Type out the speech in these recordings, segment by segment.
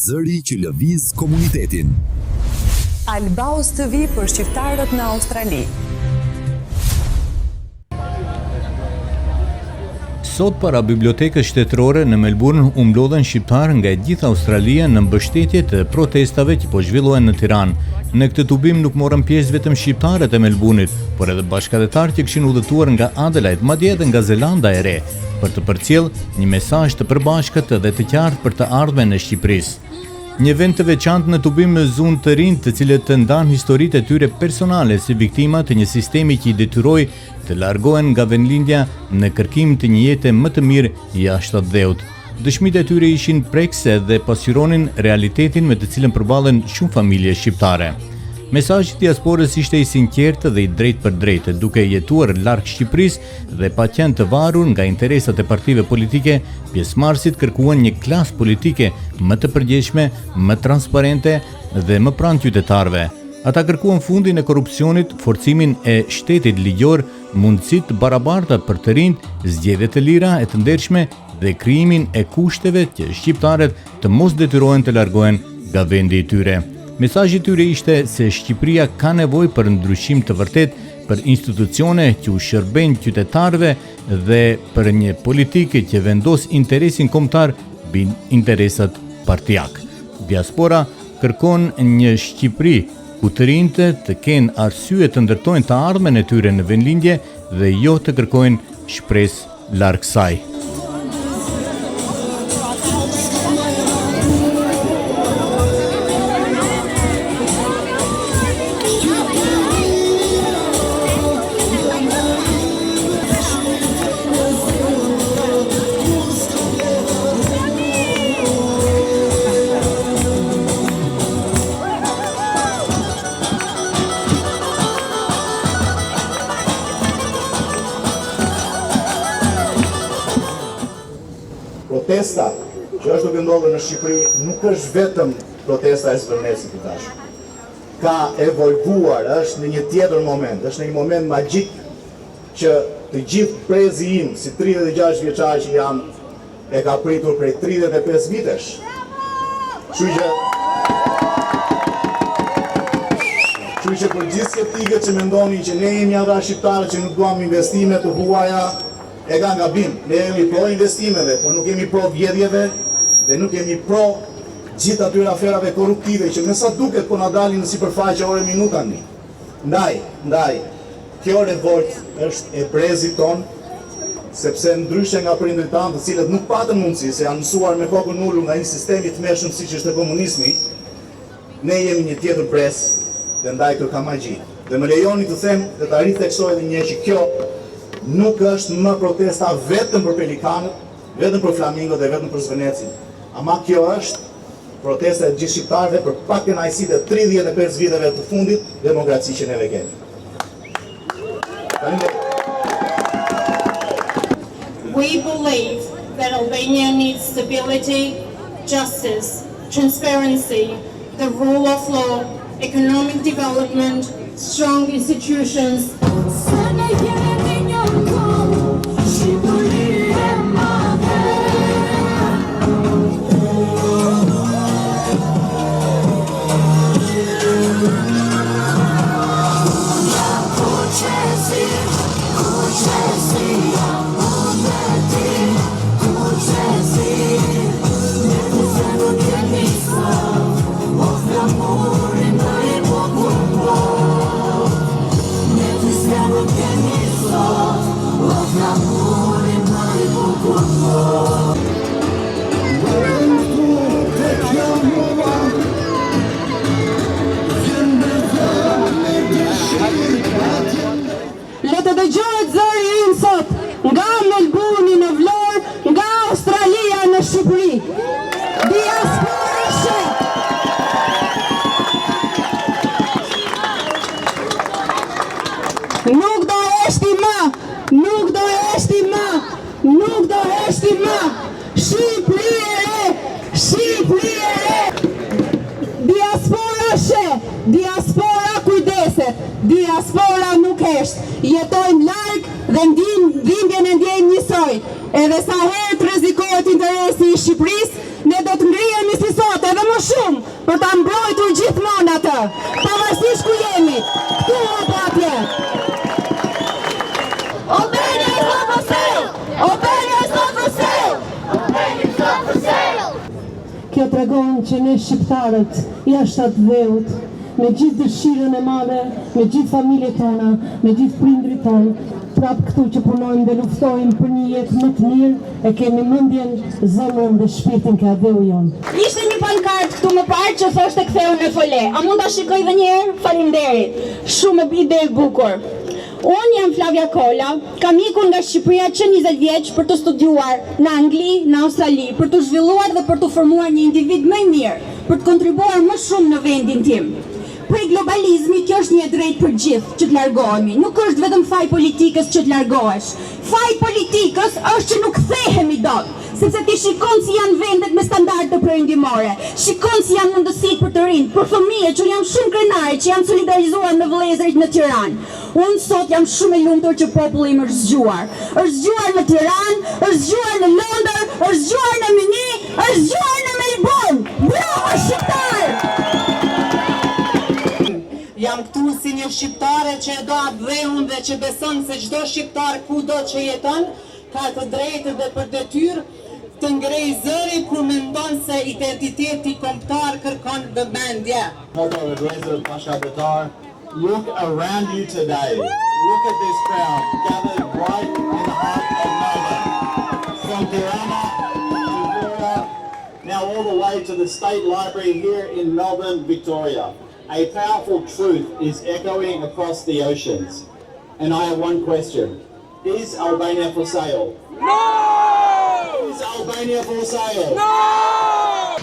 Zëri që lëviz komunitetin. Albaus TV për shqiptarët në Australi. Sot para bibliotekës shtetërore në Melbourne u mblodhen shqiptarë nga e gjithë Australia në mbështetje të protestave që po zhvillohen në Tiranë. Në këtë tubim nuk morën pjesë vetëm shqiptarët e Melbourneit, por edhe bashkëdhetarë që kishin udhëtuar nga Adelaide, madje edhe nga Zelanda e Re, për të përcjellë një mesazh të përbashkët dhe të qartë për të ardhmen e Shqipërisë. Një event të veçantë në tubim me zunë të rinj, të cilët të ndanë historitë e tyre personale si viktima të një sistemi që i detyroi të largohen nga vendlindja në kërkim të një jete më të mirë jashtë atë dheut. Dëshmitë e tyre ishin prekse dhe pasqyronin realitetin me të cilën përballen shumë familje shqiptare. Mesazhi i diasporës ishte i sinqertë dhe i drejtë për drejtë, duke jetuar larg Shqipërisë dhe pa qenë të varur nga interesat e partive politike, pjesëmarrësit kërkuan një klasë politike më të përgjegjshme, më transparente dhe më pranë qytetarëve. Ata kërkuan fundin e korrupsionit, forcimin e shtetit ligjor, mundësitë të barabarta për të rinjt, zgjedhje të lira e të ndershme dhe krijimin e kushteve që shqiptarët të mos detyrohen të largohen nga vendi i tyre. Mesazhi i tyre ishte se Shqipëria ka nevojë për ndryshim të vërtet, për institucione që u shërbejnë qytetarëve dhe për një politikë që vendos interesin kombëtar mbi interesat partijak. Diaspora kërkon një Shqipëri ku të rinjtë të kenë arsye të ndërtojnë të ardhmen e tyre në vendlindje dhe jo të kërkojnë shpresë larg saj. Protesta që është duke ndodhur në Shqipëri nuk është vetëm protesta e Zvërnesit të dashur. Ka evolvuar, është në një tjetër moment, është në një moment magjik që të gjithë prezi im, si 36 vjeçar që jam, e ka pritur prej 35 vitesh. Kështu që për gjithë skeptikët që mendonin që ne jemi ata shqiptarë që nuk duam investime të huaja, e ka gabim. Ne jemi pro investimeve, por nuk jemi pro vjedhjeve dhe nuk jemi pro gjithë atyre aferave korruptive që me sa duket po na dalin në sipërfaqe ore minuta tani. Ndaj, kjo revolt është e brezit ton, sepse ndryshe nga prindërit tanë, të cilët nuk patën mundësi, se janë mësuar me kokën ulur nga një sistemi të mëshëm siç ishte komunizmi, ne jemi një tjetër brez dhe ndaj kjo ka magji. Dhe më lejoni të them dhe ta rithekësoj edhe një që kjo nuk është më protesta vetëm për pelikanët, vetëm për flamingo dhe vetëm për Zvërnecin. Ama kjo është protesta e gjithë shqiptarëve për pak kënaqësitë e 35 viteve të fundit demokraci që neve kemi. We believe that Albania needs stability, justice, transparency, the rule of law, economic development, strong institutions. Nga Melbourne në Vlorë, nga Australia në Shqipëri. Diaspora shë. Nuk do heshti më. Shqipëri e re. Diaspora shë. Diaspora kujdeset. Diaspora nuk hesht. Jetojmë larg dhe dhimbjen e ndjejmë njësoj. Edhe sa herë të rrezikohet interesi i Shqipërisë, ne do të ngrihemi si sot, edhe më për ta mbrojtur gjithmonë atë, pavarësisht ku jemi, këtu apo atje. Albania is not for sale! Albania is not for sale! Albania is not for sale! Kjo tregon që ne shqiptarët jashtë atë dheut, me gjithë dëshirën e madhe, me gjithë familjet tona, me gjithë prindrit tonë, prap këtu që punojmë dhe luftojmë për një jetë më të mirë, e kemi mendjen, zemrën dhe shpirtin ka dheu jonë. Ishte një pankart këtu më parë që thoshte ktheu në fole. A mund ta shikoj edhe një herë? Faleminderit. Shumë ide e bukur. Unë jam Flavia Kola, kam ikur nga Shqipëria që 20 vjeç për të studiuar në Angli, në Australi, për të zhvilluar dhe për të formuar një individ më i mirë, për të kontribuar më shumë në vendin tim. Prej globalizmi, kjo është një drejt për gjithë që të largohemi. Nuk është vetëm faj politikës që të largohesh. Faj politikës është që nuk kthehemi dot, sepse ti shikon si janë vendet me standarde perëndimore, shikon si janë mundësitë për të rinj, për fëmijë që jam shumë krenare që janë solidarizuar me vëllezërit në Tiranë. Unë sot jam shumë e lumtur që populli im është zgjuar. Është zgjuar në Tiranë, është zgjuar në Londër, është zgjuar në Mini, është zgjuar në Melbourne. Bravo shqiptar! Jam këtu si një shqiptare që e do atë dheun dhe që beson se çdo shqiptar kudo që jeton ka të drejtë dhe për detyrë të ngrej zëri kur mendon se identiteti kombëtar kërkon vëmendje. Look around you today. Look at this crowd gathered right in the heart of Melbourne. From Tirana to Victoria, now all the way to the State Library here in Melbourne, Victoria. A powerful truth is echoing across the oceans. And I have one question. Is Albania for sale? No! Is Albania for sale? No!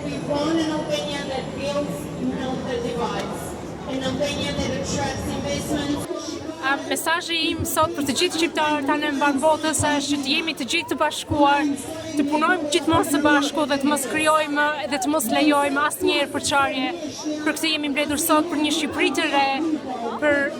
We want an Albania that builds, not that divides. An Albania that attracts investment. Mesazhi im sot për të gjithë shqiptarët tani mban botës është që të jemi të gjithë të bashkuar, të punojmë gjithmonë së bashku dhe të mos krijojmë dhe të mos lejojmë asnjëherë përçarje. Për këtë jemi mbledhur sot për një Shqipëri të re,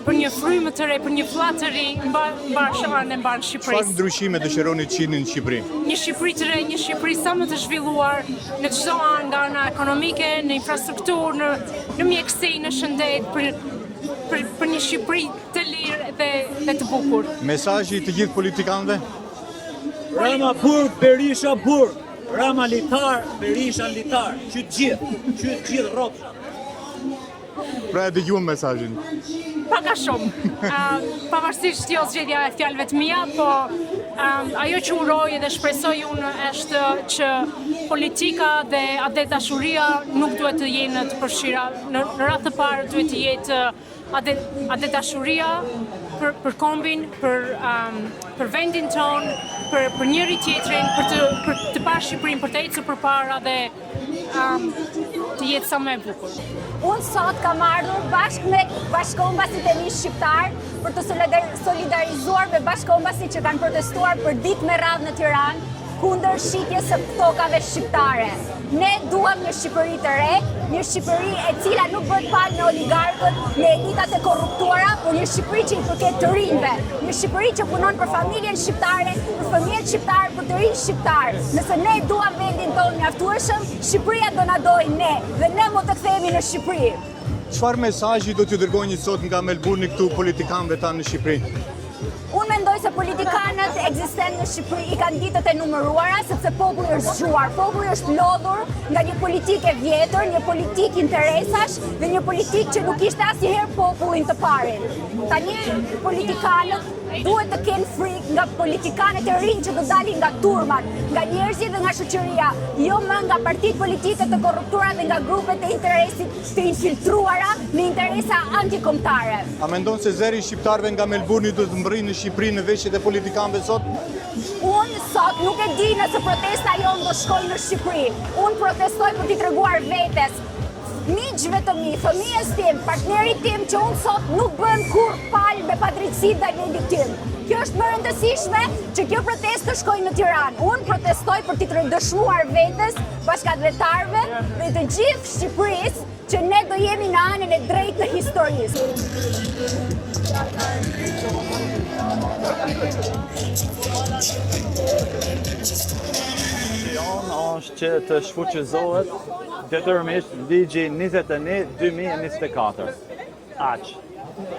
për një frymë të re, për një fllatë të ri mbar shënën e mbar Shqipërisë. Çfarë ndryshime dëshironi të shihni në Shqipëri? Një Shqipëri të re, një Shqipëri sa më të zhvilluar në çdo anë, nga ana ekonomike, në infrastrukturë, në mjekësi, në shëndet, për një Shqipëri të lirë dhe të bukur. Mesazhi të gjithë politikanëve? Rama burg, Berisha burg. Rama litar, Berisha litar. Qytë gjithë rrofsha. Pra e dëgjuam mesazhin. Paka shumë. Pavarësisht jo zgjedhja e fjalëve të mia, po ajo që uroj dhe shpresoj unë është që politika dhe dashuria nuk duhet të jenë të përfshira. Në radhë të parë duhet të jetë atë dashuria për kombin, për vendin ton, për njëri tjetrin, për të parë Shqipërinë, për të ecur përpara dhe të jetë sa më e bukur. Unë sot kam ardhur bashkë me bashkëkombasit e mi shqiptar për të solidarizuar me bashkëkombasit që kanë protestuar për ditë me radhë në Tiranë kundër shitjes së tokave shqiptare. Ne duam një Shqipëri të re, një Shqipëri e cila nuk bëhet palë në oligarkët, në elitat e korruptuara, por një Shqipëri që i përket të rinjve, një Shqipëri që punon për familjen shqiptare, për fëmijët shqiptar, për të rinj shqiptar. Nëse ne duam vendin tonë mjaftueshëm, Shqipëria do na dojë ne dhe ne mund të kthehemi në Shqipëri. Çfarë mesazhi do t'ju dërgoni sot nga Melbourne këtu politikanëve tanë në Shqipëri? Unë mendoj se politikanët ekzistojnë në Shqipëri i kanë ditët e numëruara sepse populli është zgjuar, populli është lodhur nga një politikë e vjetër, një politikë interesash dhe një politikë që nuk ishte asnjëherë popullin të parin. Tani politikanët duhet të kenë frikë nga politikanët e rinj që do dalin nga turmat, nga njerëzit dhe nga shoqëria, jo më nga partitë politike të korruptuara dhe nga grupet e interesit të infiltruara në interesa antikombëtare. A mendon se zëri i shqiptarëve nga Melbourne do të mbërrijë në Shqipëri në veshjet e politikanëve sot? Unë sot nuk e di nëse protesta jonë do shkojë në Shqipëri. Unë protestoj për t'i treguar vetes, miqve të mi, fëmijës tim, partnerit tim që unë sot nuk bën kur palë me padrejtësi ndaj vendit tim. Kjo është më e rëndësishme që kjo protestë shkojë në Tiranë. Unë protestoj për t'i dëshmuar vetes, bashkëdhetarëve dhe të gjithë Shqipërisë që ne do jemi në anën e drejtë në historisë. mesazhi jon është që të shfuqizohet detyrimisht ligji 21/2024. Aq.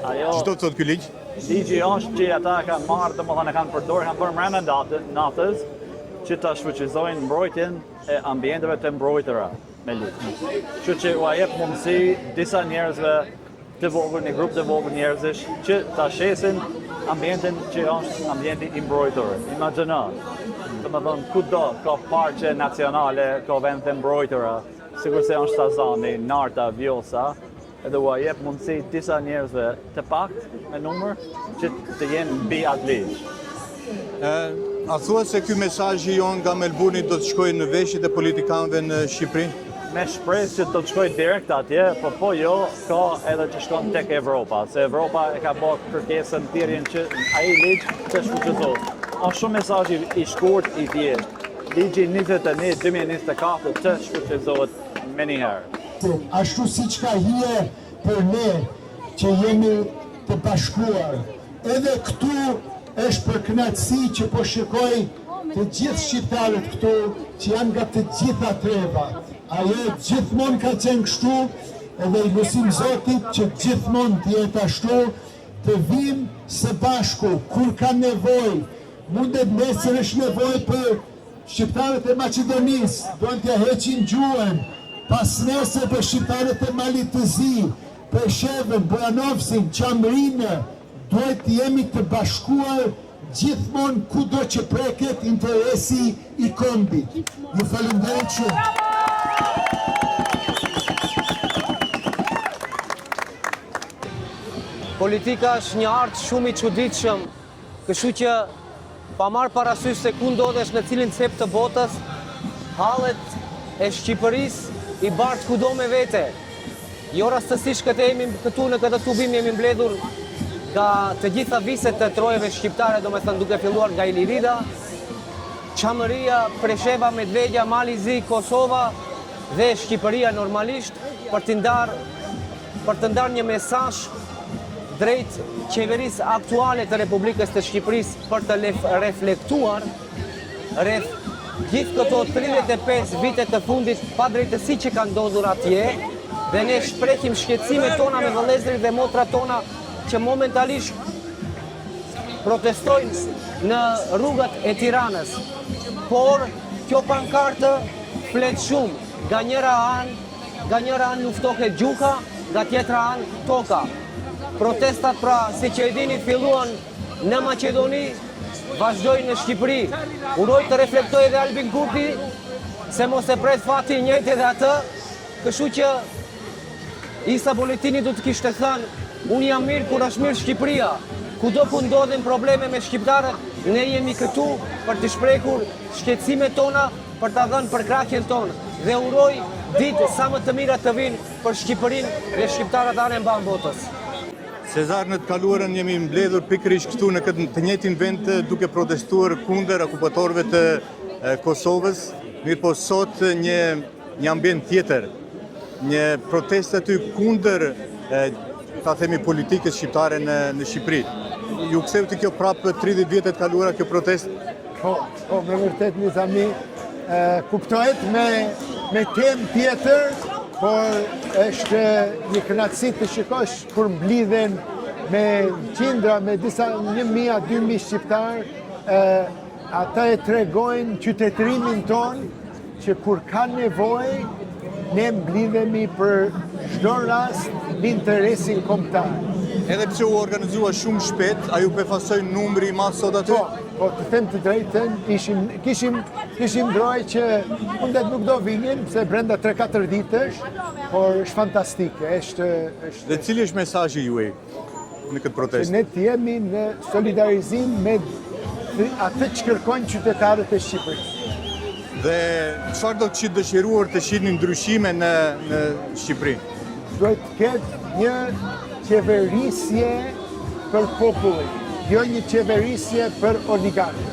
Ajo Çdo të thotë ky ligj? Ligji është që ata kanë marrë, domethënë kanë përdorur, kanë bërë mbrëmje natës që ta shfuqizojnë mbrojtjen e ambienteve të mbrojtura me ligj. Kështu që u jep mundësi disa njerëzve të vogël, një grup të vogël njerëzish që ta shesin ambientin që është ambienti i mbrojtur. Imagjino, domethënë kudo ka parqe nacionale, ka vende të mbrojtura, sigurisht se është Sazani, Narta, Vjosa, edhe u jep mundësi disa njerëzve të pakt me numër që të jenë mbi atë ligj. A thua se ky mesazhi jon nga Melbourne do të shkojë në veshjet e politikanëve në Shqipëri? Me shpresë që do të shkojë direkt atje, po jo, ka edhe që shkon tek Evropa, se Evropa e ka bërë kërkesën thirrjen që ai ligj të shfuqizohet. Është shumë mesazh i shkurt, i thjeshtë. Ligji 21/2024 të shfuqizohet menjëherë. Ashtu siç ka hije për ne që jemi të bashkuar. Edhe këtu është për kënaqësi që po shikoj të gjithë shqiptarët këtu që janë nga të gjitha trevat. Ajo gjithmonë ka qenë kështu, edhe i lutim Zotit që gjithmonë të jetë ashtu, të vim së bashku kur ka nevojë. Mundet nesër është nevojë për shqiptarët e Maqedonisë, duan t'ja heqin gjuhën. Pas nesër për shqiptarët e Malit të Zi, për Shevën, Bujanovsin, Qamrinë, duhet të jemi të bashkuar gjithmonë kudo që preket interesi i kombit. Ju falenderoj shumë. Politika është një art shumë i çuditshëm, kështu që pa marrë parasysh se ku ndodhesh në cilin cep të botës, hallet e Shqipërisë i bartë kudo me vete. Jo rastësisht këtu në këtë tubim jemi mbledhur nga të gjitha viset të trojeve shqiptare, domethënë duke filluar nga Ilirida, Qamëria, Presheva, Medvegja, Mali Zi, Kosova dhe Shqipëria normalisht për të ndarë një mesazh drejt qeverisë aktuale të Republikës të Shqipërisë për të reflektuar rreth gjithë këto 35 vite të fundit pa drejtësi që kanë ndodhur atje, dhe ne shprehim shqetësimet tona me vëllezërit dhe motrat tona që momentalisht protestojnë në rrugët e Tiranës. Por kjo pankartë flet shumë, nga njëra anë luftohet gjuka, nga tjetra anë toka. Protestat pra, si që e dini, filluan në Maqedoni, vazhdojnë në Shqipëri. Uroj të reflektoj edhe Albin Kurti, se mos e pret fati njëjtë edhe atë, kështu që Isa Boletini du të kishte thënë, unë jam mirë kur është mirë Shqipëria. Kudo ku ndodhin probleme me shqiptarët, ne jemi këtu për të shprekur shqetësimet tona, për të dhënë për krahjen tonë. Dhe uroj ditë sa më të mira të vinë për Shqipërinë dhe shqiptarët anë mban botës. Sezar, në të kaluarën jemi mbledhur pikërisht këtu në këtë të njëjtin vend duke protestuar kundër okupatorëve të Kosovës, mirëpo sot një ambient tjetër, një protestë aty kundër ta themi politikës shqiptare në Shqipëri. Ju ktheu të kjo prapë 30 vjet të kaluara kjo protestë? Po, me vërtet Nizami, kuptohet me temë tjetër, por është një kënaqësi të shikosh kur mblidhen me qindra, me disa 1000-2000 shqiptar, ata e tregojnë qytetërimin ton që kur ka nevojë ne mblidhemi për çdo rast në interesin kombëtar. Edhe pse u organizua shumë shpejt, a ju befasoi numri i madh sot aty? Po, të them të drejtën, kishim ndrojë që mundet nuk do vinin, se brenda 3-4 ditësh, por është fantastike. Dhe cili është mesazhi juaj në këtë protestë? Ne të jemi në solidarizim me atë që kërkojnë qytetarët e Shqipërisë. Dhe çfarë do të dëshiruar të shihni ndryshime në Shqipëri? Duhet të ketë një qeverisje për popullin, jo një qeverisje për oligarkët.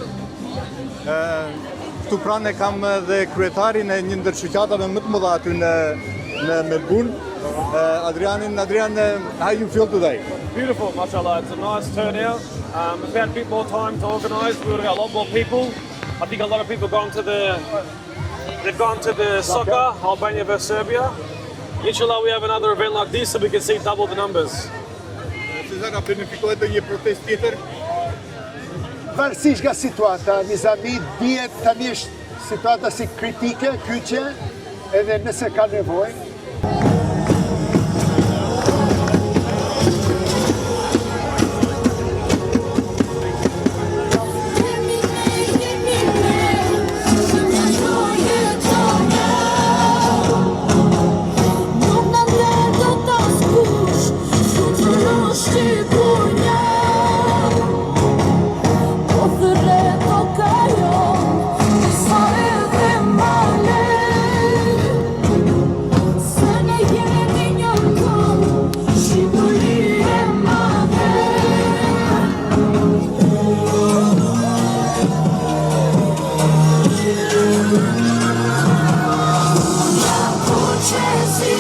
Këtu pranë kam dhe kryetarin e një ndër shoqatave më të mëdha aty në Melbourne, Adrian, how you feel today? Beautiful, mashallah. It's a nice turnout. We've had a bit more time to organise. We've got a lot more people. I think a lot of people they've gone to the soccer, Albania versus Serbia. Inshallah, we have another event like this so we can see double the numbers. Cezara, planifikohet dhe një protest tjetër? Varësisht nga situata, Nizami dihet tani është situata si kritike, kyçe, edhe nëse ka nevojë. Kuçesi,